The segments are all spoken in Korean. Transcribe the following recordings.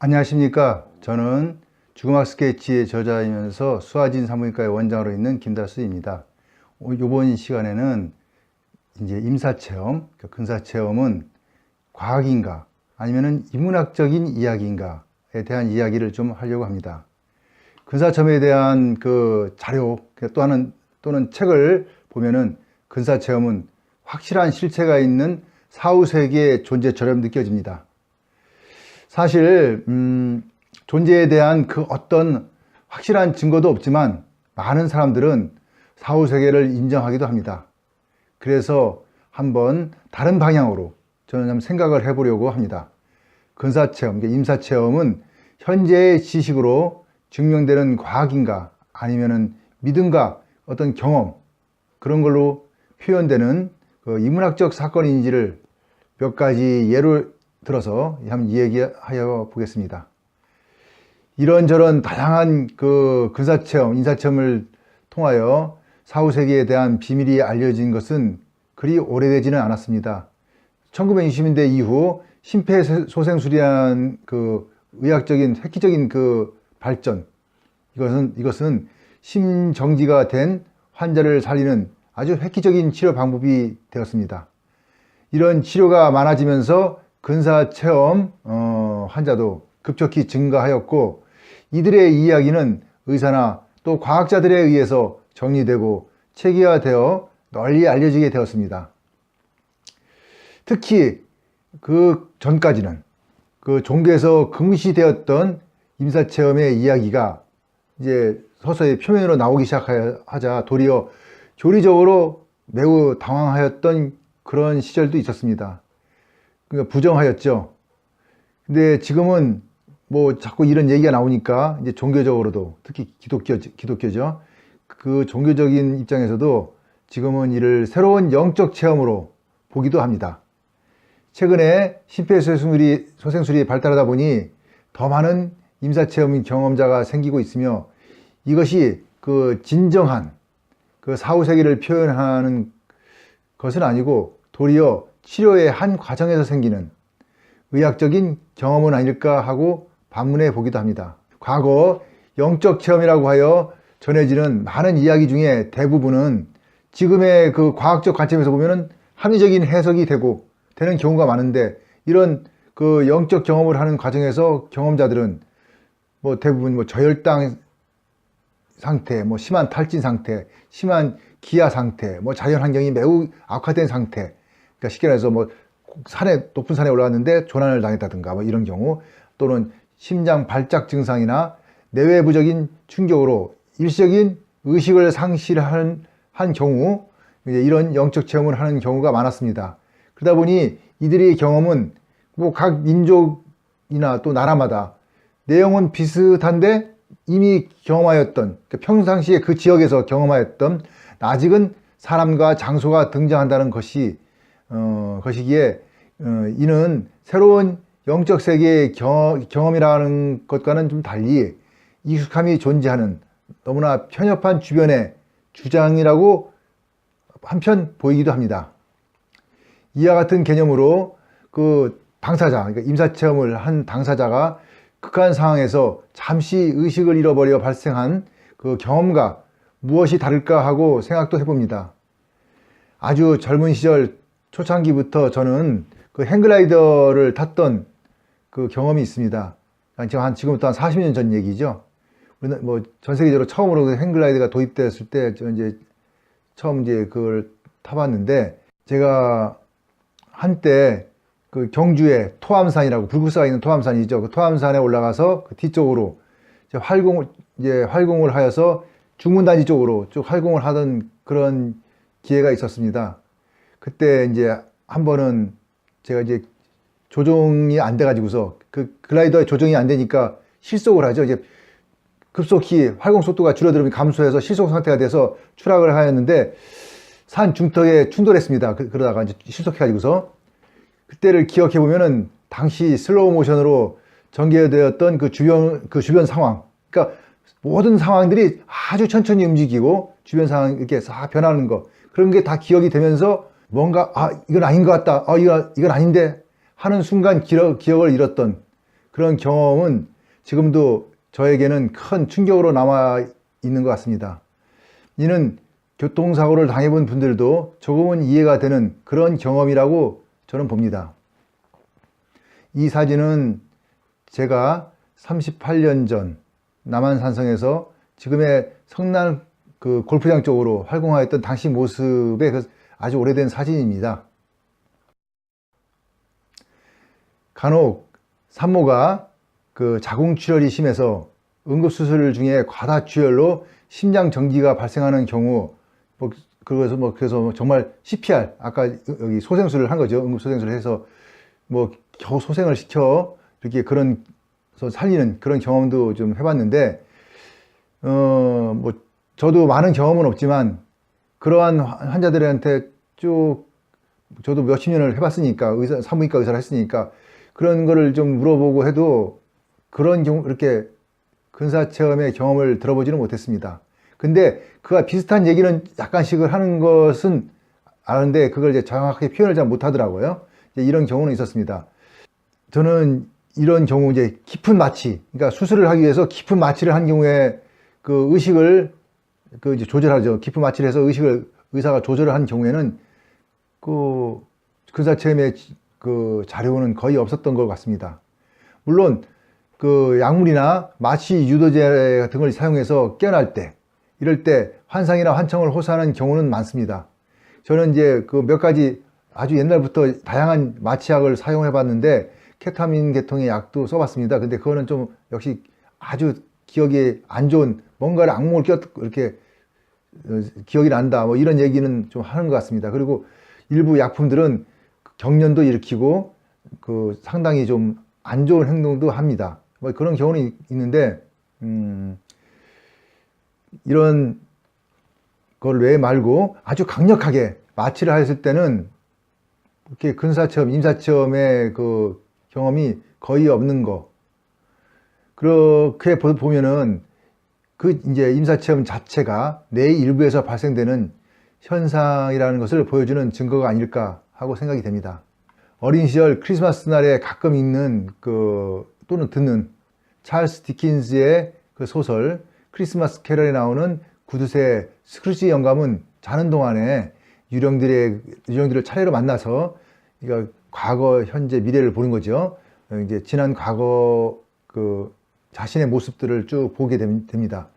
안녕하십니까. 저는 죽음학 스케치의 저자이면서 수아진 산부인과의 원장으로 있는 김다수입니다. 이번 시간에는 이제 임사체험, 근사체험은 과학인가 아니면은 인문학적인 이야기인가에 대한 이야기를 좀 하려고 합니다. 근사체험에 대한 그 자료 또는 책을 보면은 근사체험은 확실한 실체가 있는 사후세계의 존재처럼 느껴집니다. 사실 존재에 대한 그 어떤 확실한 증거도 없지만 많은 사람들은 사후세계를 인정하기도 합니다. 그래서 한번 다른 방향으로 저는 한번 생각을 해보려고 합니다. 근사체험, 임사체험은 현재의 지식으로 증명되는 과학인가 아니면은 믿음과 어떤 경험 그런 걸로 표현되는 그 인문학적 사건인지를 몇 가지 예를 들어서 한번 이야기하여 보겠습니다. 이런저런 다양한 그 근사체험, 인사체험을 통하여 사후세계에 대한 비밀이 알려진 것은 그리 오래되지는 않았습니다. 1920년대 이후 심폐소생술이라는 그 의학적인 획기적인 그 발전, 이것은 심정지가 된 환자를 살리는 아주 획기적인 치료 방법이 되었습니다. 이런 치료가 많아지면서 근사체험 환자도 급격히 증가하였고, 이들의 이야기는 의사나 또 과학자들에 의해서 정리되고 체계화되어 널리 알려지게 되었습니다. 특히 그 전까지는 그 종교에서 금시되었던 임사체험의 이야기가 이제 서서히 표면으로 나오기 시작하자 도리어 교리적으로 매우 당황하였던 그런 시절도 있었습니다. 그러니까 부정하였죠. 근데 지금은 뭐 자꾸 이런 얘기가 나오니까 이제 종교적으로도, 특히 기독교죠. 그 종교적인 입장에서도 지금은 이를 새로운 영적 체험으로 보기도 합니다. 최근에 심폐소생술이 발달하다 보니 더 많은 임사체험 경험자가 생기고 있으며, 이것이 그 진정한 그 사후세계를 표현하는 것은 아니고 도리어 치료의 한 과정에서 생기는 의학적인 경험은 아닐까 하고 반문해 보기도 합니다. 과거 영적 체험이라고 하여 전해지는 많은 이야기 중에 대부분은 지금의 그 과학적 관점에서 보면은 합리적인 해석이 되는 경우가 많은데, 이런 그 영적 경험을 하는 과정에서 경험자들은 뭐 대부분 뭐 저혈당 상태, 뭐 심한 탈진 상태, 심한 기아 상태, 뭐 자연 환경이 매우 악화된 상태, 그러니까 쉽게 말해서 뭐 높은 산에 올라갔는데 조난을 당했다든가 뭐 이런 경우, 또는 심장 발작 증상이나 내외부적인 충격으로 일시적인 의식을 상실한 경우, 이제 이런 영적 체험을 하는 경우가 많았습니다. 그러다 보니 이들의 경험은 뭐 각 민족이나 또 나라마다 내용은 비슷한데 이미 경험하였던, 평상시에 그 지역에서 경험하였던 아직은 사람과 장소가 등장한다는 것이기에 이는 새로운 영적 세계의 경험이라는 것과는 좀 달리 익숙함이 존재하는 너무나 편협한 주변의 주장이라고 한편 보이기도 합니다. 이와 같은 개념으로 그 당사자, 그러니까 임사체험을 한 당사자가 극한 상황에서 잠시 의식을 잃어버려 발생한 그 경험과 무엇이 다를까 하고 생각도 해봅니다. 아주 젊은 시절 초창기부터 저는 그 행글라이더를 탔던 그 경험이 있습니다. 지금부터 한 40년 전 얘기죠. 뭐 전 세계적으로 처음으로 그 행글라이더가 도입되었을 때 저 이제 처음 이제 그걸 타봤는데, 제가 한때 그 경주에 토암산이라고, 불국사가 있는 토암산이죠. 그 토암산에 올라가서 그 뒤쪽으로 활공을 하여서 중문단지 쪽으로 쭉 활공을 하던 그런 기회가 있었습니다. 그때 이제 한 번은 제가 이제 조종이 안 돼가지고서 그 글라이더에 조종이 안 되니까 실속을 하죠. 이제 급속히 활공 속도가 줄어들면 감소해서 실속 상태가 돼서 추락을 하였는데, 산 중턱에 충돌했습니다. 그러다가 이제 실속해가지고서, 그때를 기억해 보면은 당시 슬로우 모션으로 전개되었던 그 주변 상황, 그러니까 모든 상황들이 아주 천천히 움직이고 주변 상황 이렇게 싹 변하는 거, 그런 게 다 기억이 되면서 뭔가 이건 아닌 것 같다, 이건 아닌데 하는 순간 기억을 잃었던 그런 경험은 지금도 저에게는 큰 충격으로 남아 있는 것 같습니다. 이는 교통사고를 당해본 분들도 조금은 이해가 되는 그런 경험이라고 저는 봅니다. 이 사진은 제가 38년 전 남한산성에서 지금의 성남 그 골프장 쪽으로 활공하였던 당시 모습의 그 아주 오래된 사진입니다. 간혹 산모가 그 자궁출혈이 심해서 응급수술 중에 과다출혈로 심장정지가 발생하는 경우, 그래서 정말 CPR, 아까 여기 소생술을 한 거죠. 응급소생술을 해서 겨우 소생을 시켜 이렇게 그런 살리는 그런 경험도 좀 해봤는데, 저도 많은 경험은 없지만 그러한 환자들한테 쭉 저도 몇십 년을 해봤으니까 산부인과 의사를 했으니까 그런 거를 좀 물어보고 해도 그런 경우 이렇게 근사체험의 경험을 들어보지는 못했습니다. 근데 그와 비슷한 얘기는 약간씩을 하는 것은 아는데 그걸 이제 정확하게 표현을 잘 못하더라고요. 이런 경우는 있었습니다. 저는 이런 경우 이제 깊은 마취, 그러니까 수술을 하기 위해서 깊은 마취를 한 경우에 그 의식을 이제 조절하죠. 깊은 마취를 해서 의식을 의사가 조절을 한 경우에는 그 근사체험의 그 자료는 거의 없었던 것 같습니다. 물론 그 약물이나 마취 유도제 등을 사용해서 깨어날 때, 이럴 때 환상이나 환청을 호소하는 경우는 많습니다. 저는 이제 그 몇 가지 아주 옛날부터 다양한 마취약을 사용해 봤는데 케타민 계통의 약도 써봤습니다. 근데 그거는 좀 역시 아주 기억이 안 좋은, 뭔가를 악몽을 꼈고 이렇게 기억이 난다, 이런 얘기는 좀 하는 것 같습니다. 그리고 일부 약품들은 경련도 일으키고 그 상당히 좀 안 좋은 행동도 합니다. 그런 경우는 있는데 이런 걸 외에 말고 아주 강력하게 마취를 했을 때는 이렇게 근사체험, 임사체험의 그 경험이 거의 없는 거. 그렇게 보면은 그 이제 임사체험 자체가 뇌의 일부에서 발생되는 현상이라는 것을 보여주는 증거가 아닐까 하고 생각이 됩니다. 어린 시절 크리스마스 날에 가끔 읽는 또는 듣는 찰스 디킨스의 그 소설 크리스마스 캐럴에 나오는 구두쇠 스크루지 영감은 자는 동안에 유령들을 차례로 만나서 그러니까 과거, 현재, 미래를 보는 거죠. 이제 지난 과거 그 자신의 모습들을 쭉 보게 됩니다.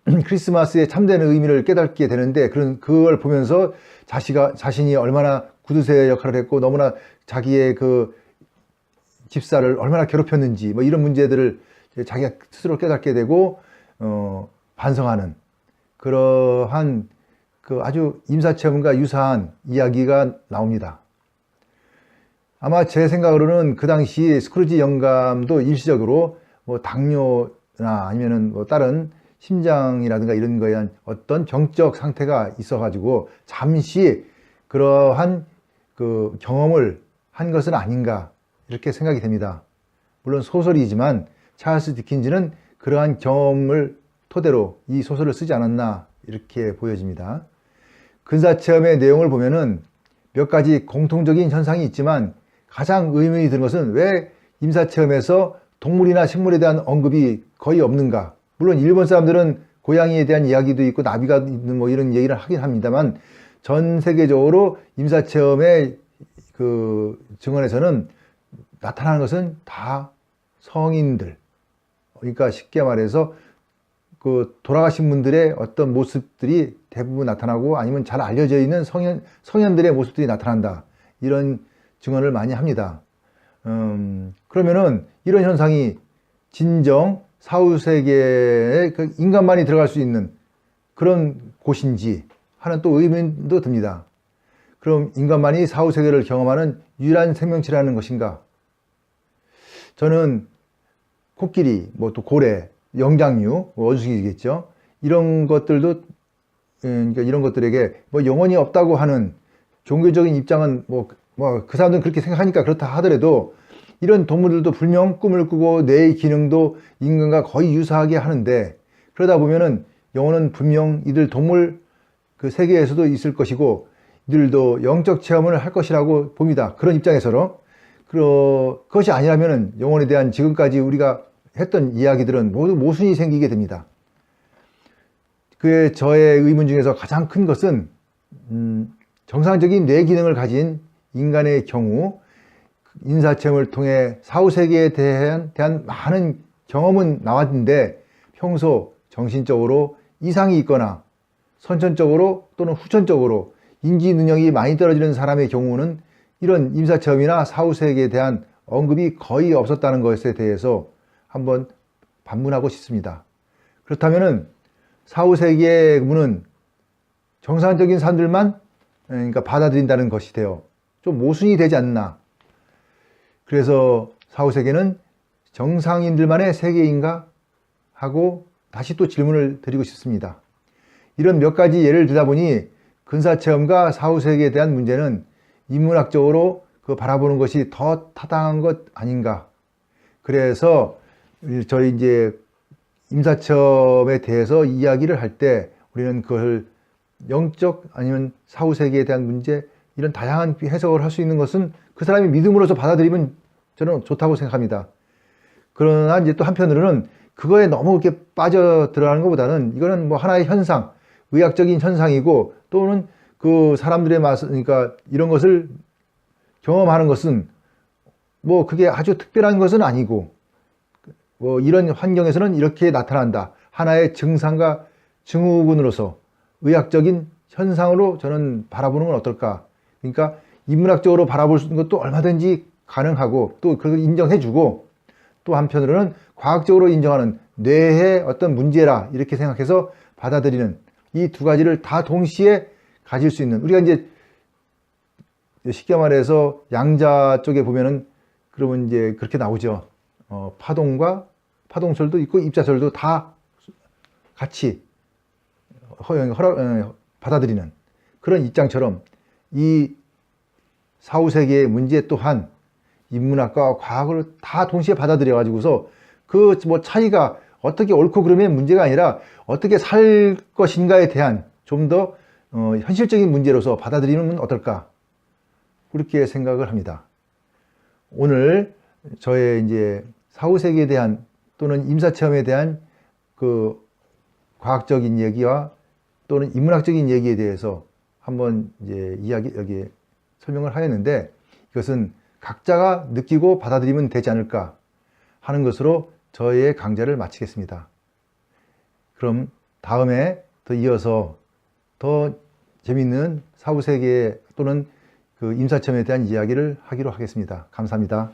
크리스마스의 참된 의미를 깨닫게 되는데 그걸 보면서 자신이 얼마나 구두쇠 역할을 했고 너무나 자기의 그 집사를 얼마나 괴롭혔는지 이런 문제들을 자기가 스스로 깨닫게 되고 반성하는 그러한 그 아주 임사체험과 유사한 이야기가 나옵니다. 아마 제 생각으로는 그 당시 스크루지 영감도 일시적으로 당뇨나 아니면은 다른 심장이라든가 이런 거에 대한 어떤 병적 상태가 있어가지고 잠시 그러한 그 경험을 한 것은 아닌가 이렇게 생각이 됩니다. 물론 소설이지만 찰스 디킨즈는 그러한 경험을 토대로 이 소설을 쓰지 않았나 이렇게 보여집니다. 근사체험의 내용을 보면은 몇 가지 공통적인 현상이 있지만 가장 의문이 드는 것은 왜 임사체험에서 동물이나 식물에 대한 언급이 거의 없는가. 물론 일본 사람들은 고양이에 대한 이야기도 있고 나비가 있는 이런 얘기를 하긴 합니다만 전 세계적으로 임사체험의 그 증언에서는 나타나는 것은 다 성인들, 그러니까 쉽게 말해서 그 돌아가신 분들의 어떤 모습들이 대부분 나타나고 아니면 잘 알려져 있는 성현들의 모습들이 나타난다, 이런 증언을 많이 합니다. 그러면은 이런 현상이 진정 사후세계에 그 인간만이 들어갈 수 있는 그런 곳인지 하는 또 의문도 듭니다. 그럼 인간만이 사후세계를 경험하는 유일한 생명체라는 것인가? 저는 코끼리, 또 고래, 영장류, 원숭이겠죠. 이런 것들도, 그러니까 이런 것들에게 영혼이 없다고 하는 종교적인 입장은 그 사람들은 그렇게 생각하니까 그렇다 하더라도 이런 동물들도 분명 꿈을 꾸고 뇌의 기능도 인간과 거의 유사하게 하는데, 그러다 보면은 영혼은 분명 이들 동물 그 세계에서도 있을 것이고 이들도 영적 체험을 할 것이라고 봅니다. 그런 입장에서는. 그것이 아니라면 영혼에 대한 지금까지 우리가 했던 이야기들은 모두 모순이 생기게 됩니다. 그의 저의 의문 중에서 가장 큰 것은 정상적인 뇌 기능을 가진 인간의 경우 인사체험을 통해 사후세계에 대한 많은 경험은 나왔는데 평소 정신적으로 이상이 있거나 선천적으로 또는 후천적으로 인지 능력이 많이 떨어지는 사람의 경우는 이런 임사체험이나 사후세계에 대한 언급이 거의 없었다는 것에 대해서 한번 반문하고 싶습니다. 그렇다면은 사후세계의 문은 정상적인 사람들만 그러니까 받아들인다는 것이 되어 좀 모순이 되지 않나. 그래서 사후세계는 정상인들만의 세계인가 하고 다시 또 질문을 드리고 싶습니다. 이런 몇 가지 예를 들다 보니 근사체험과 사후세계에 대한 문제는 인문학적으로 바라보는 것이 더 타당한 것 아닌가. 그래서 저희 이제 임사체험에 대해서 이야기를 할 때 우리는 그걸 영적 아니면 사후세계에 대한 문제 이런 다양한 해석을 할 수 있는 것은 그 사람이 믿음으로서 받아들이면 저는 좋다고 생각합니다. 그러나 이제 또 한편으로는 그거에 너무 이렇게 빠져 들어가는 것보다는 이거는 뭐 하나의 현상, 의학적인 현상이고 또는 그 사람들의 그러니까 이런 것을 경험하는 것은 뭐 그게 아주 특별한 것은 아니고 뭐 이런 환경에서는 이렇게 나타난다. 하나의 증상과 증후군으로서 의학적인 현상으로 저는 바라보는 건 어떨까. 그러니까 인문학적으로 바라볼 수 있는 것도 얼마든지 가능하고 또 그걸 인정해주고 또 한편으로는 과학적으로 인정하는 뇌의 어떤 문제라 이렇게 생각해서 받아들이는 이 두 가지를 다 동시에 가질 수 있는 우리가 이제 쉽게 말해서 양자 쪽에 보면은 그러면 이제 그렇게 나오죠. 파동과 파동설도 있고 입자설도 다 같이 받아들이는 그런 입장처럼 이 사후세계의 문제 또한 인문학과 과학을 다 동시에 받아들여 가지고서 그 뭐 차이가 어떻게 옳고 그름의 문제가 아니라 어떻게 살 것인가에 대한 좀 더 현실적인 문제로서 받아들이면 어떨까 그렇게 생각을 합니다. 오늘 저의 이제 사후세계에 대한 또는 임사체험에 대한 그 과학적인 얘기와 또는 인문학적인 얘기에 대해서 한번 이제 여기 설명을 하였는데 이것은 각자가 느끼고 받아들이면 되지 않을까 하는 것으로 저의 강좌를 마치겠습니다. 그럼 다음에 더 이어서 더 재미있는 사후세계 또는 그 임사체험에 대한 이야기를 하기로 하겠습니다. 감사합니다.